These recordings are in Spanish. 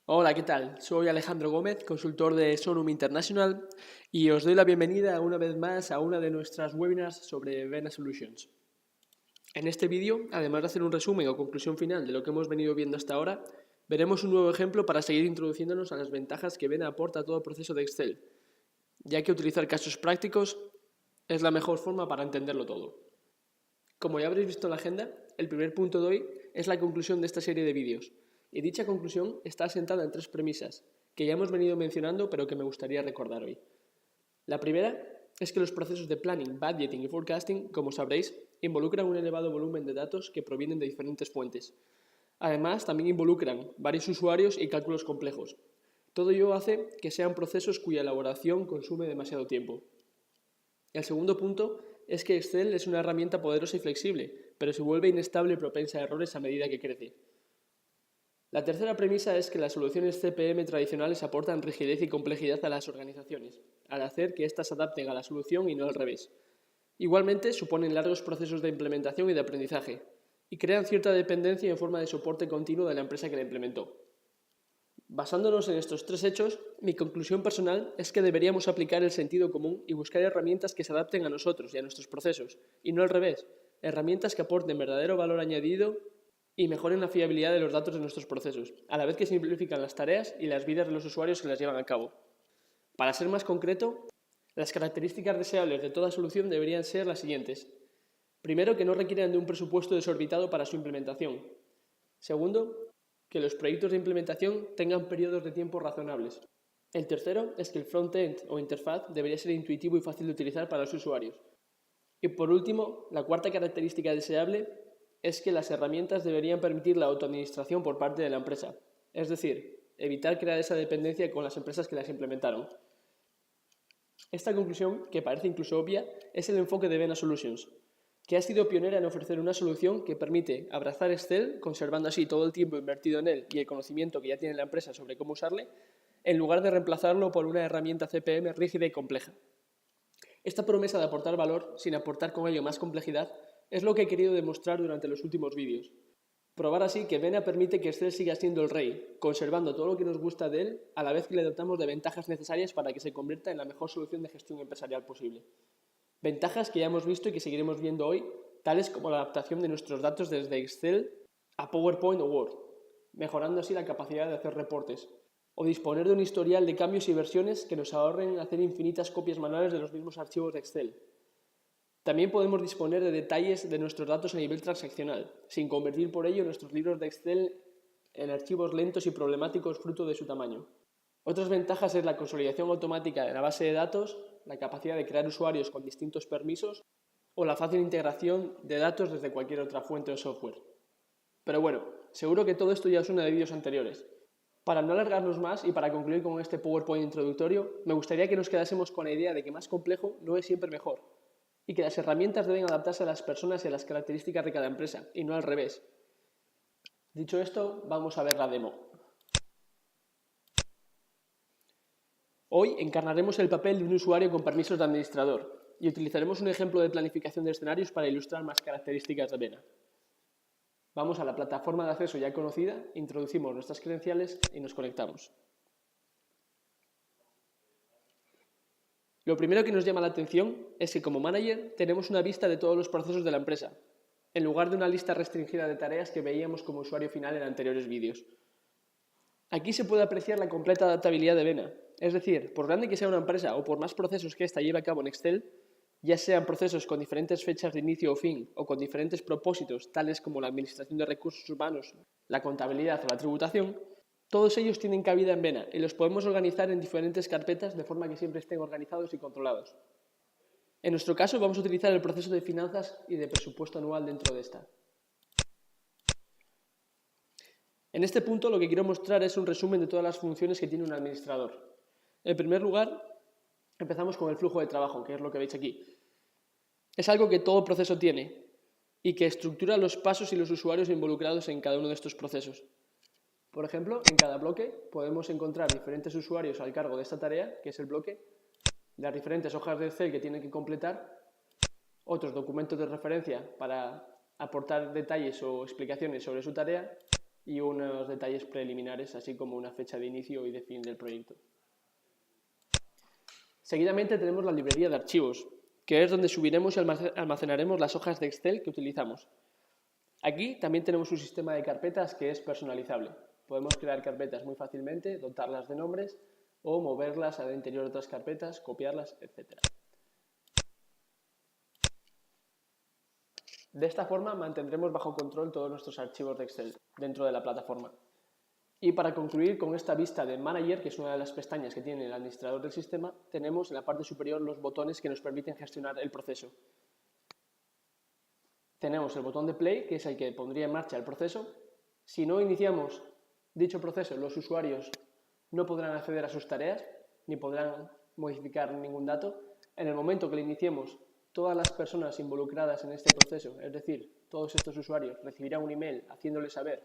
Hola, ¿qué tal? Soy Alejandro Gómez, consultor de Sonum International y os doy la bienvenida una vez más a una de nuestras webinars sobre Vena Solutions. En este vídeo, además de hacer un resumen o conclusión final de lo que hemos venido viendo hasta ahora, veremos un nuevo ejemplo para seguir introduciéndonos a las ventajas que Vena aporta a todo el proceso de Excel, ya que utilizar casos prácticos es la mejor forma para entenderlo todo. Como ya habréis visto en la agenda, el primer punto de hoy es la conclusión de esta serie de vídeos, y dicha conclusión está asentada en tres premisas, que ya hemos venido mencionando pero que me gustaría recordar hoy. La primera es que los procesos de planning, budgeting y forecasting, como sabréis, involucran un elevado volumen de datos que provienen de diferentes fuentes. Además, también involucran varios usuarios y cálculos complejos. Todo ello hace que sean procesos cuya elaboración consume demasiado tiempo. El segundo punto es que Excel es una herramienta poderosa y flexible, pero se vuelve inestable y propensa a errores a medida que crece. La tercera premisa es que las soluciones CPM tradicionales aportan rigidez y complejidad a las organizaciones, al hacer que éstas se adapten a la solución y no al revés. Igualmente, suponen largos procesos de implementación y de aprendizaje, y crean cierta dependencia en forma de soporte continuo de la empresa que la implementó. Basándonos en estos tres hechos, mi conclusión personal es que deberíamos aplicar el sentido común y buscar herramientas que se adapten a nosotros y a nuestros procesos, y no al revés, herramientas que aporten verdadero valor añadido y mejoren la fiabilidad de los datos de nuestros procesos, a la vez que simplifican las tareas y las vidas de los usuarios que las llevan a cabo. Para ser más concreto, las características deseables de toda solución deberían ser las siguientes. Primero, que no requieran de un presupuesto desorbitado para su implementación. Segundo, que los proyectos de implementación tengan periodos de tiempo razonables. El tercero es que el front-end o interfaz debería ser intuitivo y fácil de utilizar para los usuarios. Y por último, la cuarta característica deseable es que las herramientas deberían permitir la autoadministración por parte de la empresa, es decir, evitar crear esa dependencia con las empresas que las implementaron. Esta conclusión, que parece incluso obvia, es el enfoque de Vena Solutions, que ha sido pionera en ofrecer una solución que permite abrazar Excel, conservando así todo el tiempo invertido en él y el conocimiento que ya tiene la empresa sobre cómo usarle, en lugar de reemplazarlo por una herramienta CPM rígida y compleja. Esta promesa de aportar valor, sin aportar con ello más complejidad, es lo que he querido demostrar durante los últimos vídeos. Probar así que Vena permite que Excel siga siendo el rey, conservando todo lo que nos gusta de él, a la vez que le dotamos de ventajas necesarias para que se convierta en la mejor solución de gestión empresarial posible. Ventajas que ya hemos visto y que seguiremos viendo hoy, tales como la adaptación de nuestros datos desde Excel a PowerPoint o Word, mejorando así la capacidad de hacer reportes, o disponer de un historial de cambios y versiones que nos ahorren hacer infinitas copias manuales de los mismos archivos de Excel. También podemos disponer de detalles de nuestros datos a nivel transaccional, sin convertir por ello nuestros libros de Excel en archivos lentos y problemáticos fruto de su tamaño. Otras ventajas es la consolidación automática de la base de datos, la capacidad de crear usuarios con distintos permisos o la fácil integración de datos desde cualquier otra fuente o software. Pero bueno, seguro que todo esto ya suena de vídeos anteriores. Para no alargarnos más y para concluir con este PowerPoint introductorio, me gustaría que nos quedásemos con la idea de que más complejo no es siempre mejor y que las herramientas deben adaptarse a las personas y a las características de cada empresa y no al revés. Dicho esto, vamos a ver la demo. Hoy encarnaremos el papel de un usuario con permisos de administrador y utilizaremos un ejemplo de planificación de escenarios para ilustrar más características de Vena. Vamos a la plataforma de acceso ya conocida, introducimos nuestras credenciales y nos conectamos. Lo primero que nos llama la atención es que como manager tenemos una vista de todos los procesos de la empresa, en lugar de una lista restringida de tareas que veíamos como usuario final en anteriores vídeos. Aquí se puede apreciar la completa adaptabilidad de Vena, es decir, por grande que sea una empresa o por más procesos que ésta lleve a cabo en Excel, ya sean procesos con diferentes fechas de inicio o fin o con diferentes propósitos, tales como la administración de recursos humanos, la contabilidad o la tributación, todos ellos tienen cabida en Vena y los podemos organizar en diferentes carpetas de forma que siempre estén organizados y controlados. En nuestro caso vamos a utilizar el proceso de finanzas y de presupuesto anual dentro de esta. En este punto lo que quiero mostrar es un resumen de todas las funciones que tiene un administrador. En primer lugar, empezamos con el flujo de trabajo, que es lo que veis aquí. Es algo que todo proceso tiene y que estructura los pasos y los usuarios involucrados en cada uno de estos procesos. Por ejemplo, en cada bloque podemos encontrar diferentes usuarios al cargo de esta tarea, que es el bloque, las diferentes hojas de Excel que tienen que completar, otros documentos de referencia para aportar detalles o explicaciones sobre su tarea y unos detalles preliminares, así como una fecha de inicio y de fin del proyecto. Seguidamente tenemos la librería de archivos, que es donde subiremos y almacenaremos las hojas de Excel que utilizamos. Aquí también tenemos un sistema de carpetas que es personalizable. Podemos crear carpetas muy fácilmente, dotarlas de nombres o moverlas al interior de otras carpetas, copiarlas, etc. De esta forma mantendremos bajo control todos nuestros archivos de Excel dentro de la plataforma. Y para concluir con esta vista de Manager, que es una de las pestañas que tiene el administrador del sistema, tenemos en la parte superior los botones que nos permiten gestionar el proceso. Tenemos el botón de Play, que es el que pondría en marcha el proceso. Si no iniciamos dicho proceso, los usuarios no podrán acceder a sus tareas ni podrán modificar ningún dato. En el momento que le iniciemos, todas las personas involucradas en este proceso, es decir, todos estos usuarios, recibirán un email haciéndoles saber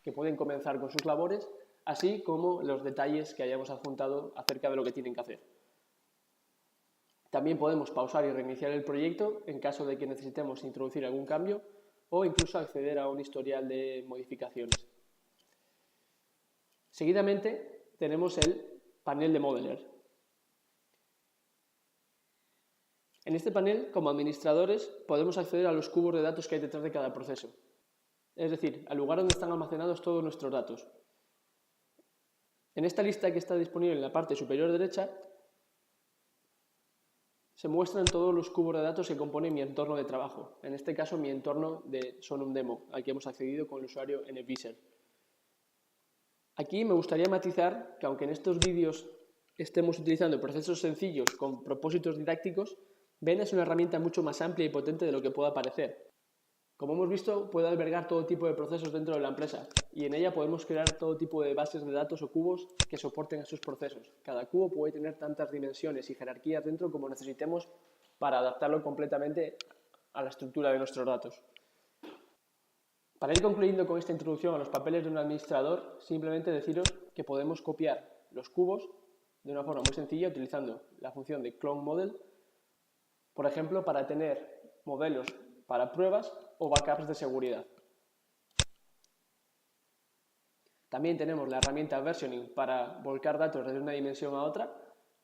que pueden comenzar con sus labores, así como los detalles que hayamos adjuntado acerca de lo que tienen que hacer. También podemos pausar y reiniciar el proyecto en caso de que necesitemos introducir algún cambio o incluso acceder a un historial de modificaciones. Seguidamente tenemos el panel de Modeler. En este panel, como administradores, podemos acceder a los cubos de datos que hay detrás de cada proceso. Es decir, al lugar donde están almacenados todos nuestros datos. En esta lista que está disponible en la parte superior derecha, se muestran todos los cubos de datos que componen mi entorno de trabajo. En este caso, mi entorno de SonumDemo, al que hemos accedido con el usuario NViser. Aquí me gustaría matizar que aunque en estos vídeos estemos utilizando procesos sencillos con propósitos didácticos, Vena es una herramienta mucho más amplia y potente de lo que pueda parecer. Como hemos visto, puede albergar todo tipo de procesos dentro de la empresa y en ella podemos crear todo tipo de bases de datos o cubos que soporten esos procesos. Cada cubo puede tener tantas dimensiones y jerarquías dentro como necesitemos para adaptarlo completamente a la estructura de nuestros datos. Para ir concluyendo con esta introducción a los papeles de un administrador, simplemente deciros que podemos copiar los cubos de una forma muy sencilla utilizando la función de clone model, por ejemplo, para tener modelos para pruebas o backups de seguridad. También tenemos la herramienta versioning para volcar datos desde una dimensión a otra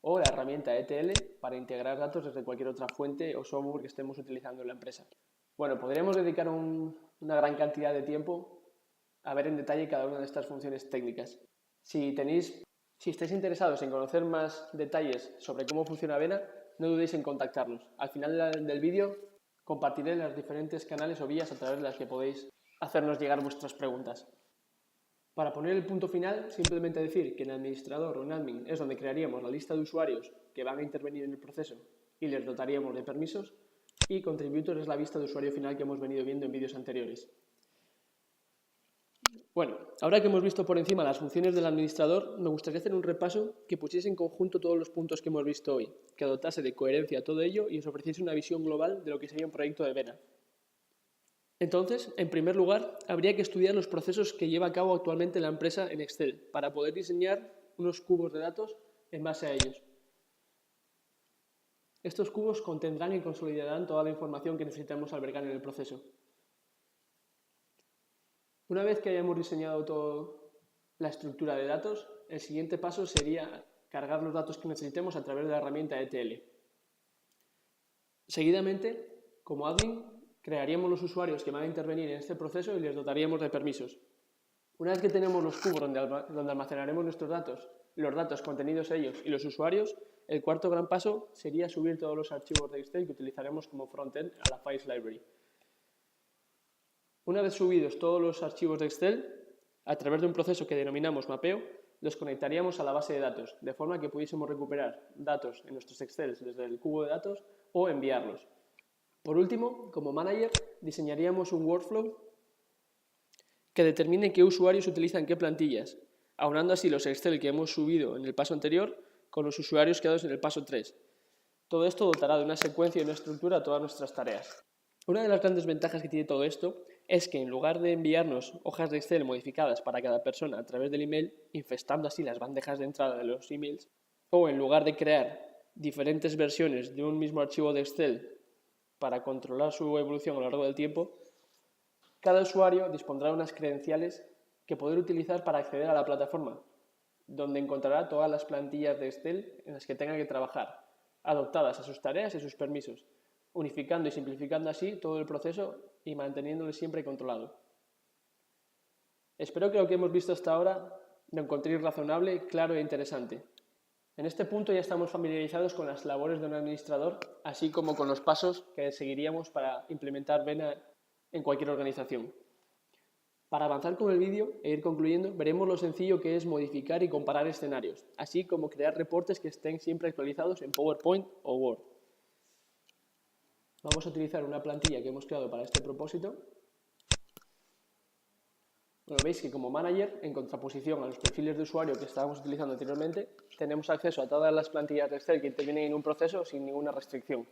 o la herramienta ETL para integrar datos desde cualquier otra fuente o software que estemos utilizando en la empresa. Bueno, podríamos dedicar una gran cantidad de tiempo a ver en detalle cada una de estas funciones técnicas. Si estáis interesados en conocer más detalles sobre cómo funciona Vena, no dudéis en contactarnos. Al final del vídeo compartiré los diferentes canales o vías a través de las que podéis hacernos llegar vuestras preguntas. Para poner el punto final, simplemente decir que en administrador o en admin es donde crearíamos la lista de usuarios que van a intervenir en el proceso y les dotaríamos de permisos, y contributor es la vista de usuario final que hemos venido viendo en vídeos anteriores. Bueno, ahora que hemos visto por encima las funciones del administrador, me gustaría hacer un repaso que pusiese en conjunto todos los puntos que hemos visto hoy, que dotase de coherencia todo ello y os ofreciese una visión global de lo que sería un proyecto de Vena. Entonces, en primer lugar, habría que estudiar los procesos que lleva a cabo actualmente la empresa en Excel para poder diseñar unos cubos de datos en base a ellos. Estos cubos contendrán y consolidarán toda la información que necesitamos albergar en el proceso. Una vez que hayamos diseñado toda la estructura de datos, el siguiente paso sería cargar los datos que necesitemos a través de la herramienta ETL. Seguidamente, como admin, crearíamos los usuarios que van a intervenir en este proceso y les dotaríamos de permisos. Una vez que tenemos los cubos donde almacenaremos nuestros datos, los datos contenidos ellos y los usuarios, el cuarto gran paso sería subir todos los archivos de Excel que utilizaremos como frontend a la Files Library. Una vez subidos todos los archivos de Excel, a través de un proceso que denominamos mapeo, los conectaríamos a la base de datos, de forma que pudiésemos recuperar datos en nuestros Excel desde el cubo de datos o enviarlos. Por último, como manager, diseñaríamos un workflow que determine qué usuarios utilizan qué plantillas, aunando así los Excel que hemos subido en el paso anterior con los usuarios creados en el paso 3. Todo esto dotará de una secuencia y una estructura a todas nuestras tareas. Una de las grandes ventajas que tiene todo esto es que en lugar de enviarnos hojas de Excel modificadas para cada persona a través del email, infestando así las bandejas de entrada de los emails, o en lugar de crear diferentes versiones de un mismo archivo de Excel para controlar su evolución a lo largo del tiempo, cada usuario dispondrá de unas credenciales que poder utilizar para acceder a la plataforma, donde encontrará todas las plantillas de Excel en las que tenga que trabajar, adaptadas a sus tareas y sus permisos, unificando y simplificando así todo el proceso y manteniéndolo siempre controlado. Espero que lo que hemos visto hasta ahora lo encontréis razonable, claro e interesante. En este punto ya estamos familiarizados con las labores de un administrador, así como con los pasos que seguiríamos para implementar Vena en cualquier organización. Para avanzar con el vídeo e ir concluyendo, veremos lo sencillo que es modificar y comparar escenarios, así como crear reportes que estén siempre actualizados en PowerPoint o Word. Vamos a utilizar una plantilla que hemos creado para este propósito. Bueno, veis que como manager, en contraposición a los perfiles de usuario que estábamos utilizando anteriormente, tenemos acceso a todas las plantillas de Excel que intervienen en un proceso sin ninguna restricción.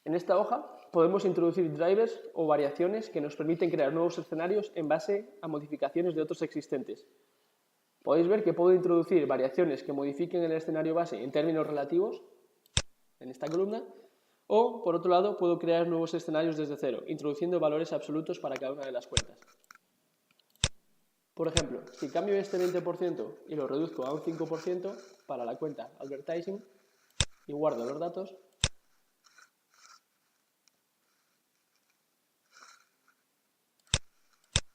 En esta hoja podemos introducir drivers o variaciones que nos permiten crear nuevos escenarios en base a modificaciones de otros existentes. Podéis ver que puedo introducir variaciones que modifiquen el escenario base en términos relativos, en esta columna, o, por otro lado, puedo crear nuevos escenarios desde cero, introduciendo valores absolutos para cada una de las cuentas. Por ejemplo, si cambio este 20% y lo reduzco a un 5% para la cuenta Advertising y guardo los datos,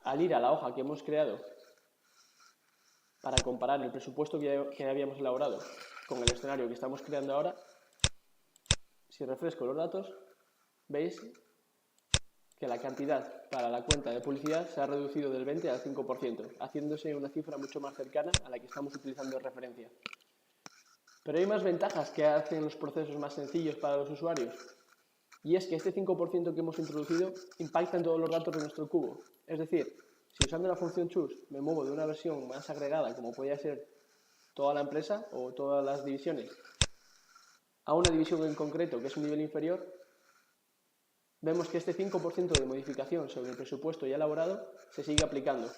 al ir a la hoja que hemos creado para comparar el presupuesto que habíamos elaborado con el escenario que estamos creando ahora, si refresco los datos, veis que la cantidad para la cuenta de publicidad se ha reducido del 20 al 5%, haciéndose una cifra mucho más cercana a la que estamos utilizando de referencia. Pero hay más ventajas que hacen los procesos más sencillos para los usuarios, y es que este 5% que hemos introducido impacta en todos los datos de nuestro cubo. Es decir, si usando la función choose me muevo de una versión más agregada, como podría ser toda la empresa o todas las divisiones, a una división en concreto que es un nivel inferior, vemos que este 5% de modificación sobre el presupuesto ya elaborado se sigue aplicando.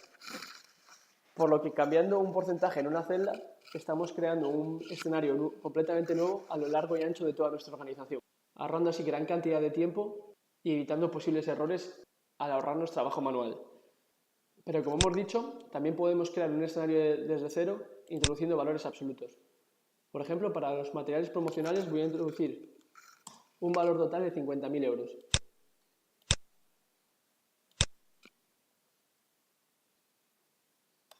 Por lo que cambiando un porcentaje en una celda, estamos creando un escenario completamente nuevo a lo largo y ancho de toda nuestra organización, ahorrando así gran cantidad de tiempo y evitando posibles errores al ahorrarnos trabajo manual. Pero como hemos dicho, también podemos crear un escenario desde cero introduciendo valores absolutos. Por ejemplo, para los materiales promocionales voy a introducir un valor total de 50.000 euros.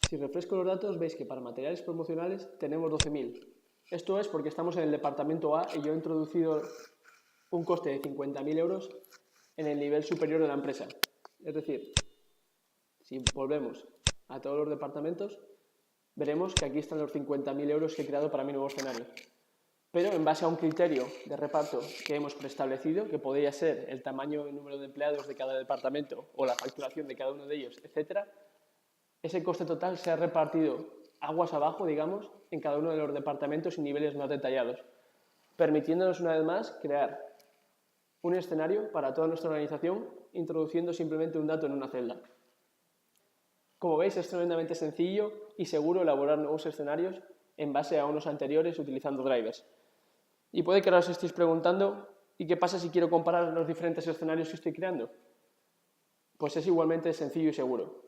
Si refresco los datos, veis que para materiales promocionales tenemos 12.000. Esto es porque estamos en el departamento A y yo he introducido un coste de 50.000 euros en el nivel superior de la empresa. Es decir, si volvemos a todos los departamentos, veremos que aquí están los 50.000 euros que he creado para mi nuevo escenario. Pero en base a un criterio de reparto que hemos preestablecido, que podría ser el tamaño y número de empleados de cada departamento o la facturación de cada uno de ellos, etc., ese coste total se ha repartido aguas abajo, digamos, en cada uno de los departamentos y niveles más detallados, permitiéndonos una vez más crear un escenario para toda nuestra organización, introduciendo simplemente un dato en una celda. Como veis, es tremendamente sencillo y seguro elaborar nuevos escenarios en base a unos anteriores utilizando drivers. Y puede que ahora os estéis preguntando, ¿y qué pasa si quiero comparar los diferentes escenarios que estoy creando? Pues es igualmente sencillo y seguro.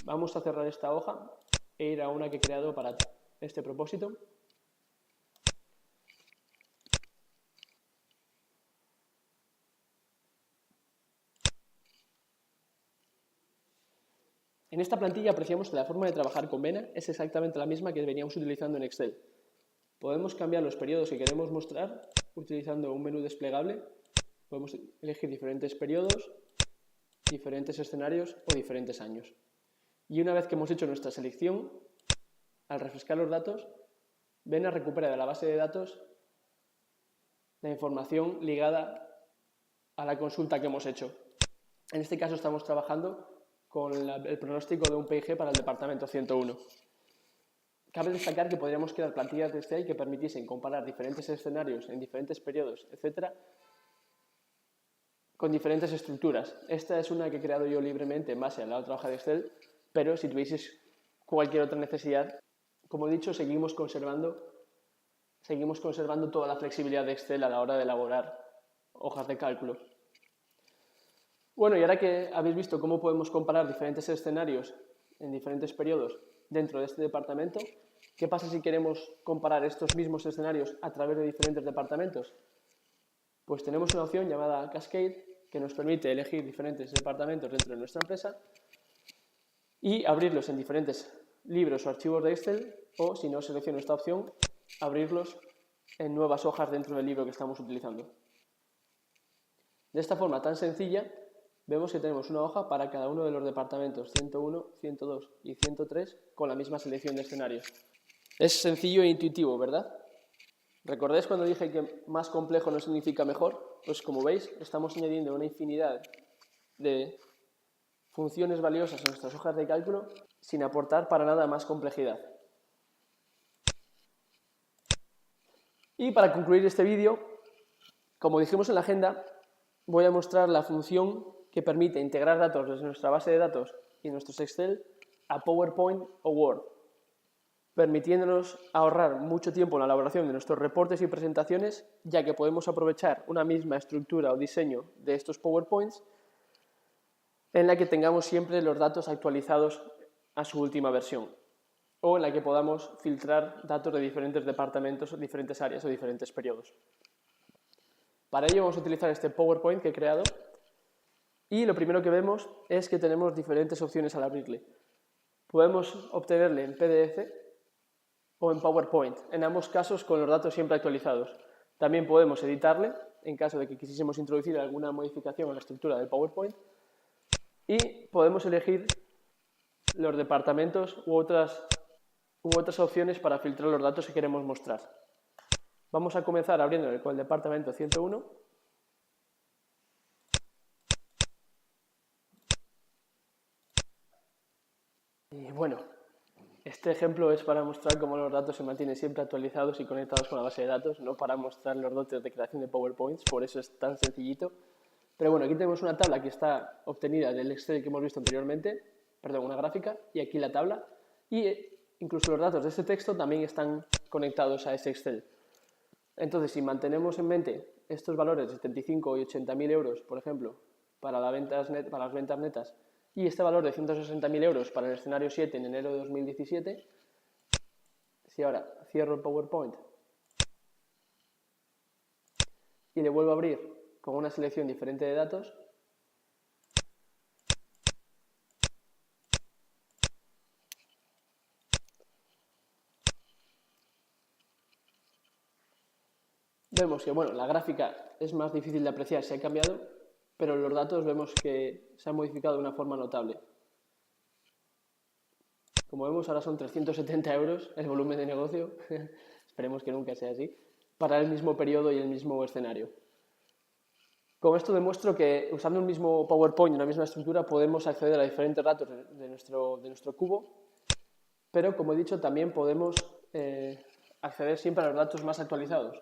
Vamos a cerrar esta hoja e ir a una que he creado para este propósito. En esta plantilla apreciamos que la forma de trabajar con Vena es exactamente la misma que veníamos utilizando en Excel. Podemos cambiar los periodos que queremos mostrar utilizando un menú desplegable. Podemos elegir diferentes periodos, diferentes escenarios o diferentes años. Y una vez que hemos hecho nuestra selección, al refrescar los datos, Vena recupera de la base de datos la información ligada a la consulta que hemos hecho. En este caso estamos trabajando con el pronóstico de un PIG para el departamento 101. Cabe destacar que podríamos crear plantillas de Excel que permitiesen comparar diferentes escenarios en diferentes periodos, etc., con diferentes estructuras. Esta es una que he creado yo libremente en base a la otra hoja de Excel, pero si tuvieseis cualquier otra necesidad, como he dicho, seguimos conservando toda la flexibilidad de Excel a la hora de elaborar hojas de cálculo. Bueno, y ahora que habéis visto cómo podemos comparar diferentes escenarios en diferentes periodos dentro de este departamento, ¿qué pasa si queremos comparar estos mismos escenarios a través de diferentes departamentos? Pues tenemos una opción llamada Cascade que nos permite elegir diferentes departamentos dentro de nuestra empresa y abrirlos en diferentes libros o archivos de Excel, o si no selecciono esta opción, abrirlos en nuevas hojas dentro del libro que estamos utilizando. De esta forma tan sencilla, vemos que tenemos una hoja para cada uno de los departamentos 101, 102 y 103 con la misma selección de escenarios. Es sencillo e intuitivo, ¿verdad? ¿Recordáis cuando dije que más complejo no significa mejor? Pues como veis, estamos añadiendo una infinidad de funciones valiosas a nuestras hojas de cálculo sin aportar para nada más complejidad. Y para concluir este vídeo, como dijimos en la agenda, voy a mostrar la función que permite integrar datos desde nuestra base de datos y nuestros Excel a PowerPoint o Word, permitiéndonos ahorrar mucho tiempo en la elaboración de nuestros reportes y presentaciones, ya que podemos aprovechar una misma estructura o diseño de estos PowerPoints en la que tengamos siempre los datos actualizados a su última versión, o en la que podamos filtrar datos de diferentes departamentos, diferentes áreas o diferentes periodos. Para ello vamos a utilizar este PowerPoint que he creado y lo primero que vemos es que tenemos diferentes opciones al abrirle. Podemos obtenerle en PDF o en PowerPoint, en ambos casos con los datos siempre actualizados. También podemos editarle en caso de que quisiésemos introducir alguna modificación en la estructura del PowerPoint y podemos elegir los departamentos u otras opciones para filtrar los datos que queremos mostrar. Vamos a comenzar abriéndole con el departamento 101. Y bueno, este ejemplo es para mostrar cómo los datos se mantienen siempre actualizados y conectados con la base de datos, no para mostrar los dotes de creación de PowerPoints, por eso es tan sencillito. Pero bueno, aquí tenemos una tabla que está obtenida del Excel que hemos visto anteriormente, perdón, una gráfica, y aquí la tabla, y incluso los datos de este texto también están conectados a ese Excel. Entonces, si mantenemos en mente estos valores de 75 y 80.000 euros, por ejemplo, para las ventas netas, y este valor de 160.000 euros para el escenario 7 en enero de 2017, si ahora cierro el PowerPoint y le vuelvo a abrir con una selección diferente de datos, vemos que bueno, la gráfica es más difícil de apreciar, se ha cambiado, pero los datos vemos que se han modificado de una forma notable. Como vemos, ahora son 370 euros el volumen de negocio, esperemos que nunca sea así, para el mismo periodo y el mismo escenario. Con esto demuestro que usando un mismo PowerPoint y una misma estructura podemos acceder a diferentes datos de nuestro cubo, pero como he dicho también podemos acceder siempre a los datos más actualizados.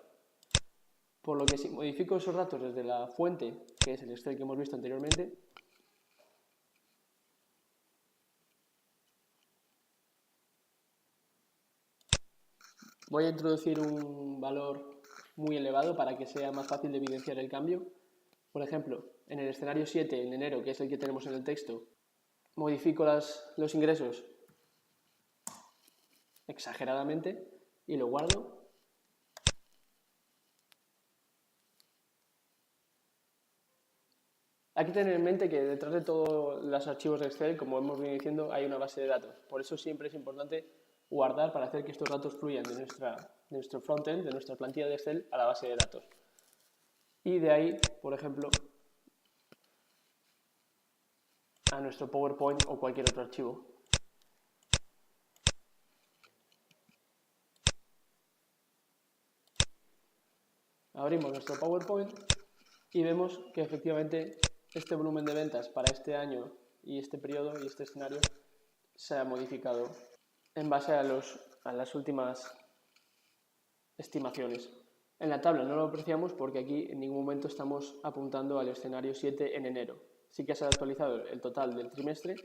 Por lo que si modifico esos datos desde la fuente, que es el Excel que hemos visto anteriormente, voy a introducir un valor muy elevado para que sea más fácil de evidenciar el cambio. Por ejemplo, en el escenario 7, en enero, que es el que tenemos en el texto, modifico los ingresos exageradamente y lo guardo. Hay que tener en mente que detrás de todos los archivos de Excel, como hemos venido diciendo, hay una base de datos. Por eso siempre es importante guardar para hacer que estos datos fluyan de nuestro frontend, de nuestra plantilla de Excel, a la base de datos. Y de ahí, por ejemplo, a nuestro PowerPoint o cualquier otro archivo. Abrimos nuestro PowerPoint y vemos que efectivamente este volumen de ventas para este año y este periodo y este escenario se ha modificado en base a las últimas estimaciones. En la tabla no lo apreciamos porque aquí en ningún momento estamos apuntando al escenario 7 en enero. Sí que se ha actualizado el total del trimestre,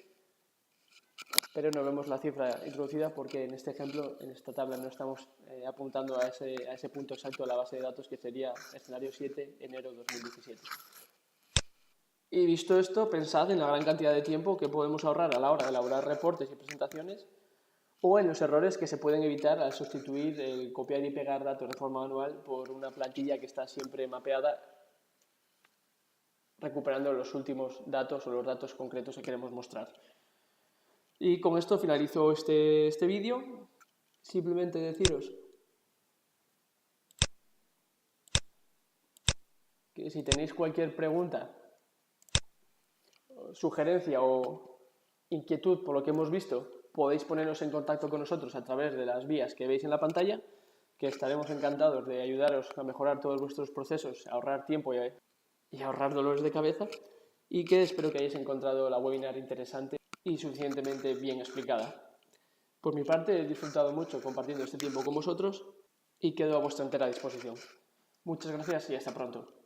pero no vemos la cifra introducida porque en este ejemplo, en esta tabla, no estamos apuntando a ese punto exacto de la base de datos, que sería escenario 7, enero 2017. Y visto esto, pensad en la gran cantidad de tiempo que podemos ahorrar a la hora de elaborar reportes y presentaciones, o en los errores que se pueden evitar al sustituir el copiar y pegar datos de forma manual por una plantilla que está siempre mapeada, recuperando los últimos datos o los datos concretos que queremos mostrar. Y con esto finalizo este vídeo. Simplemente deciros que si tenéis cualquier pregunta, sugerencia o inquietud por lo que hemos visto, podéis poneros en contacto con nosotros a través de las vías que veis en la pantalla, que estaremos encantados de ayudaros a mejorar todos vuestros procesos, a ahorrar tiempo y ahorrar dolores de cabeza, y que espero que hayáis encontrado la webinar interesante y suficientemente bien explicada. Por mi parte, he disfrutado mucho compartiendo este tiempo con vosotros y quedo a vuestra entera disposición. Muchas gracias y hasta pronto.